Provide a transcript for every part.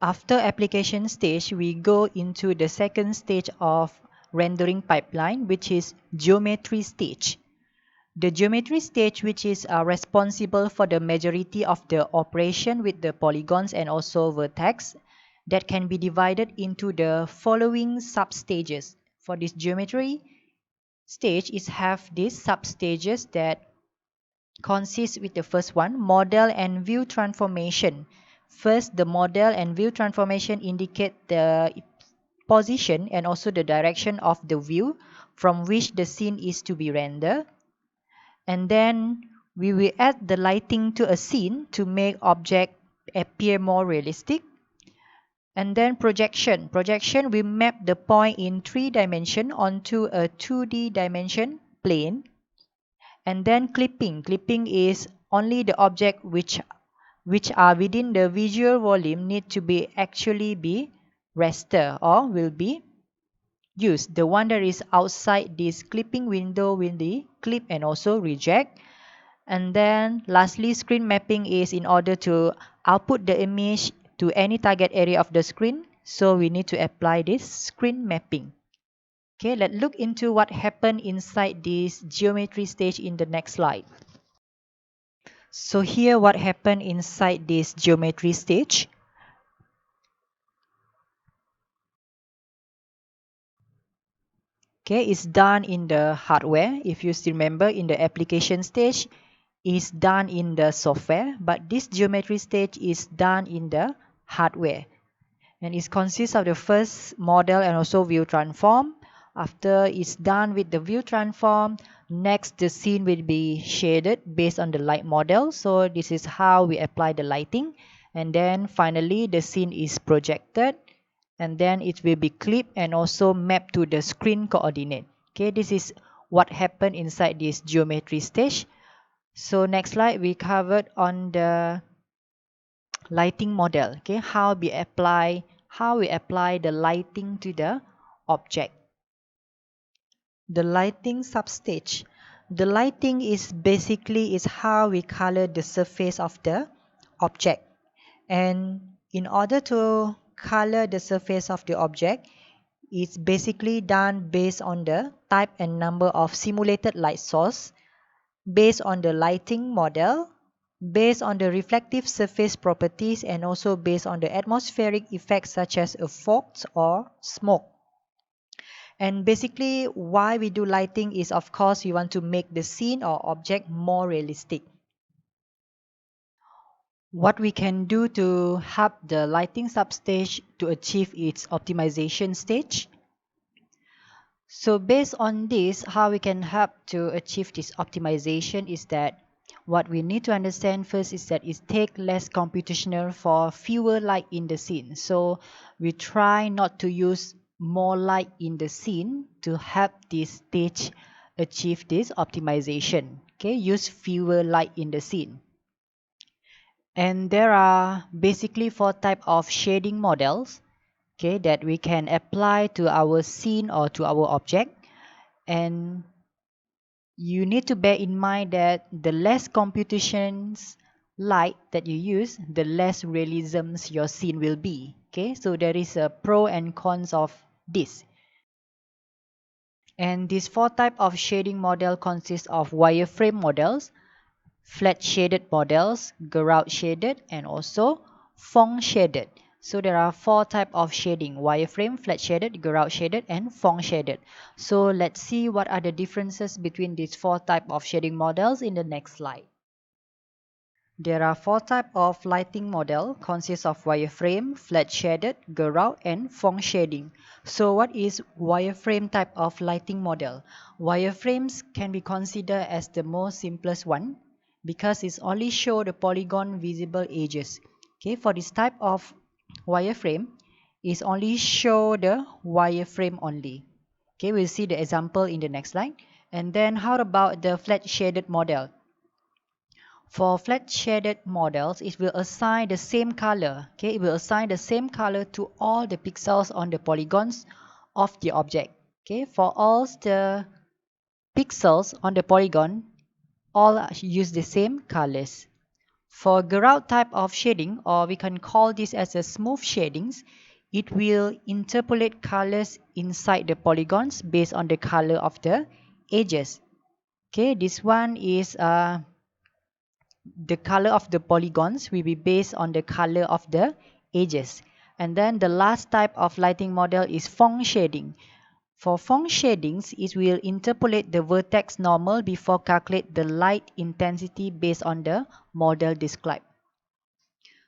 After application stage, we go into the second stage of rendering pipeline, which is geometry stage. The geometry stage, which is responsible for the majority of the operation with the polygons and also vertex, that can be divided into the following substages. For this geometry stage, is have these substages that consist with the first one, model and view transformation. First, the model and view transformation indicate the position and also the direction of the view from which the scene is to be rendered. And then we will add the lighting to a scene to make object appear more realistic. And then projection. Projection, we map the point in 3 dimension onto a 2D dimension plane. And then clipping. Clipping is only the object which are within the visual volume need to be actually be raster or will be used. The one that is outside this clipping window will be clip and also reject. And then lastly, screen mapping is in order to output the image to any target area of the screen. So we need to apply this screen mapping. Okay, let's look into what happened inside this geometry stage in the next slide. So here what happened inside this geometry stage. Okay, it's done in the hardware. If you still remember, in the application stage, is done in the software, but this geometry stage is done in the hardware. And it consists of the first model and also view transform. After it's done with the view transform, next the scene will be shaded based on the light model. So this is how we apply the lighting. And then finally the scene is projected. And then it will be clipped and also mapped to the screen coordinate. Okay, this is what happened inside this geometry stage. So next slide, we covered on the lighting model. Okay, how we apply the lighting to the object. The lighting substage. The lighting is basically is how we color the surface of the object. And in order to color the surface of the object, it's basically done based on the type and number of simulated light source, based on the lighting model, based on the reflective surface properties, and also based on the atmospheric effects such as a fog or smoke. And basically why we do lighting is, of course, we want to make the scene or object more realistic. What we can do to help the lighting substage to achieve its optimization stage. So based on this, how we can help to achieve this optimization is that what we need to understand first is that it takes less computational for fewer light in the scene. So we try not to use more light in the scene to help this stage achieve this optimization. Okay, use fewer light in the scene. And there are basically 4 types of shading models, okay, that we can apply to our scene or to our object. And you need to bear in mind that the less computations light that you use, the less realisms your scene will be. Okay, so there is a pro and cons of this. And these 4 types of shading model consist of wireframe models, flat shaded models, ground shaded, and also Phong shaded. So there are 4 types of shading: wireframe, flat shaded, ground shaded, and Phong shaded. So let's see what are the differences between these 4 types of shading models in the next slide. There are 4 types of lighting model, consists of wireframe, flat shaded, ground, and Phong shading. So what is wireframe type of lighting model? Wireframes can be considered as the most simplest one, because it's only show the polygon visible edges. Okay, for this type of wireframe, it's only show the wireframe only. Okay, we'll see the example in the next slide. And then how about the flat shaded model? For flat shaded models, it will assign the same color. Okay, it will assign the same color to all the pixels on the polygons of the object. Okay, for all the pixels on the polygon, all use the same colors. For ground type of shading, or we can call this as a smooth shadings, it will interpolate colors inside the polygons based on the color of the edges. Okay, this one is the color of the polygons will be based on the color of the edges. And then the last type of lighting model is Phong shading. For Phong shadings, it will interpolate the vertex normal before calculate the light intensity based on the model described.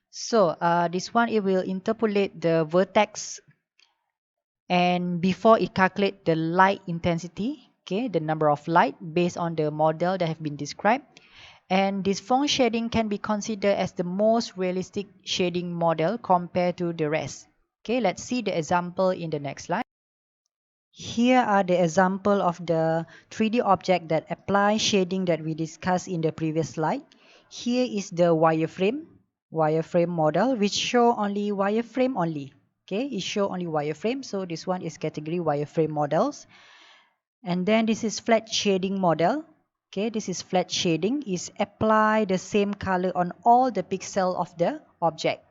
So this one, it will interpolate the vertex and before it calculate the light intensity, okay, the number of light based on the model that have been described. And this Phong shading can be considered as the most realistic shading model compared to the rest. Okay, let's see the example in the next slide. Here are the example of the 3D object that apply shading that we discussed in the previous slide. Here is the wireframe model which show only wireframe only. Okay, it show only wireframe, so this one is category wireframe models. And then this is flat shading model. Okay, this is flat shading, is apply the same color on all the pixel of the object.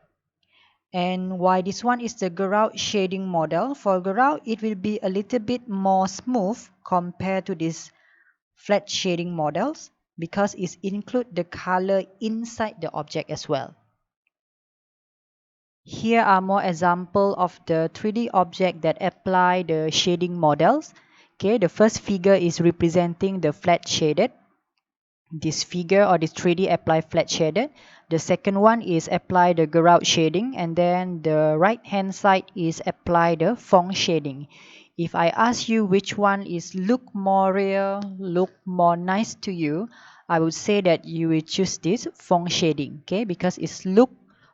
And why this one is the ground shading model? For ground, it will be a little bit more smooth compared to this flat shading models because it include the color inside the object as well. Here are more examples of the 3D object that apply the shading models. Okay, the first figure is representing the flat shaded. This figure or this 3D apply flat shaded. The second one is apply the ground shading, and then the right hand side is apply the Phong shading. If I ask you which one is look more real, look more nice to you, I would say that you will choose this Phong shading, okay, because it's look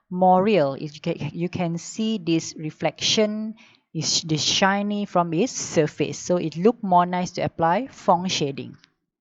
more real. You can see this reflection is this shiny from its surface, so it look more nice to apply Phong shading.